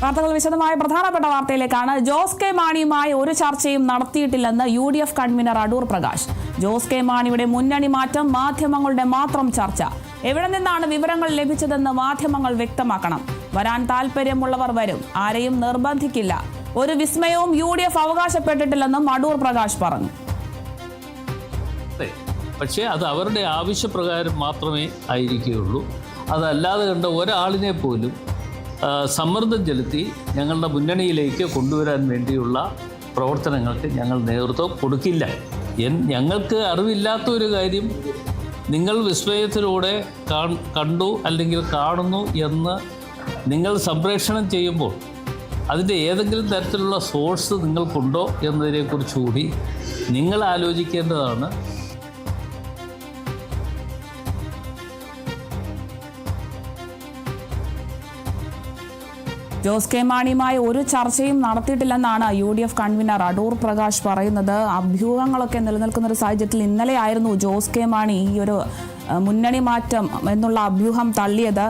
വാർത്തകൾ വിശദമായ പ്രധാനപ്പെട്ട വാർത്തയിലേക്കാണ്. ജോസ് കെ മാണിയുമായി ഒരു ചർച്ചയും നടത്തിയിട്ടില്ലെന്ന് UDF convener Adoor Prakash. Jose K മാണിയുടെ മുന്നണി മാറ്റം മാധ്യമങ്ങളുടെ മാത്രം ചർച്ച. എവിടെ നിന്നാണ് വിവരങ്ങൾ ലഭിച്ചതെന്ന് മാധ്യമങ്ങൾ വ്യക്തമാക്കണം. വരാൻ താല്പര്യമുള്ളവർ വരും, ആരെയും നിർബന്ധിക്കില്ല. ഒരു വിസ്മയവും UDF അവകാശപ്പെട്ടിട്ടില്ലെന്നും അടൂർ പ്രകാശ് പറഞ്ഞു. പക്ഷേ അത് അവരുടെ ആവശ്യപ്രകാരം മാത്രമേ ആയിരിക്കുകയുള്ളൂ. അതല്ലാതെ കണ്ട ഒരാളിനെ പോലും സമ്മർദ്ദം ചെലുത്തി ഞങ്ങളുടെ മുന്നണിയിലേക്ക് കൊണ്ടുവരാൻ വേണ്ടിയുള്ള പ്രവർത്തനങ്ങൾക്ക് ഞങ്ങൾ നേതൃത്വം കൊടുക്കില്ല. ഞങ്ങൾക്ക് അറിവില്ലാത്ത ഒരു കാര്യം നിങ്ങൾ വിസ്മയത്തിലൂടെ കണ്ടു അല്ലെങ്കിൽ കാണുന്നു എന്ന് നിങ്ങൾ സംപ്രേഷണം ചെയ്യുമ്പോൾ അതിൻ്റെ ഏതെങ്കിലും തരത്തിലുള്ള സോഴ്സ് നിങ്ങൾക്കുണ്ടോ എന്നതിനെക്കുറിച്ച് കൂടി നിങ്ങൾ ആലോചിക്കേണ്ടതാണ്. ജോസ് കെ മാണിയുമായി ഒരു ചർച്ചയും നടത്തിയിട്ടില്ലെന്നാണ് UDF കൺവീനർ അടൂർ പ്രകാശ് പറയുന്നത്. അഭ്യൂഹങ്ങളൊക്കെ നിലനിൽക്കുന്ന ഒരു സാഹചര്യത്തിൽ ഇന്നലെയായിരുന്നു ജോസ് കെ മാണി ഈ ഒരു മുന്നണി മാറ്റം എന്നുള്ള അഭ്യൂഹം തള്ളിയത്.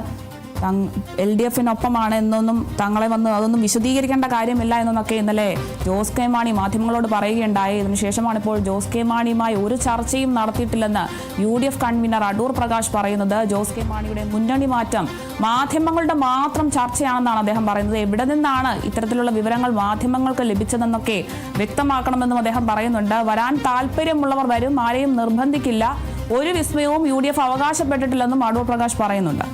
LDFിനൊപ്പമാണ് എന്നൊന്നും തങ്ങളെ വന്ന് അതൊന്നും വിശദീകരിക്കേണ്ട കാര്യമില്ല എന്നൊക്കെ ഇന്നലെ ജോസ് കെ മാണി മാധ്യമങ്ങളോട് പറയുകയുണ്ടായി. ഇതിനുശേഷമാണ് ഇപ്പോൾ ജോസ് കെ മാണിയുമായി ഒരു ചർച്ചയും നടത്തിയിട്ടില്ലെന്ന് UDF കൺവീനർ അടൂർ പ്രകാശ് പറയുന്നത്. ജോസ് കെ മാണിയുടെ മുന്നണി മാറ്റം മാധ്യമങ്ങളുടെ മാത്രം ചർച്ചയാണെന്നാണ് അദ്ദേഹം പറയുന്നത്. എവിടെ നിന്നാണ് ഇത്തരത്തിലുള്ള വിവരങ്ങൾ മാധ്യമങ്ങൾക്ക് ലഭിച്ചതെന്നൊക്കെ വ്യക്തമാക്കണമെന്നും അദ്ദേഹം പറയുന്നുണ്ട്. വരാൻ താല്പര്യമുള്ളവർ വരും, ആരെയും നിർബന്ധിക്കില്ല. ഒരു വിസ്മയവും UDF അവകാശപ്പെട്ടിട്ടില്ലെന്നും അടൂർ പ്രകാശ് പറയുന്നുണ്ട്.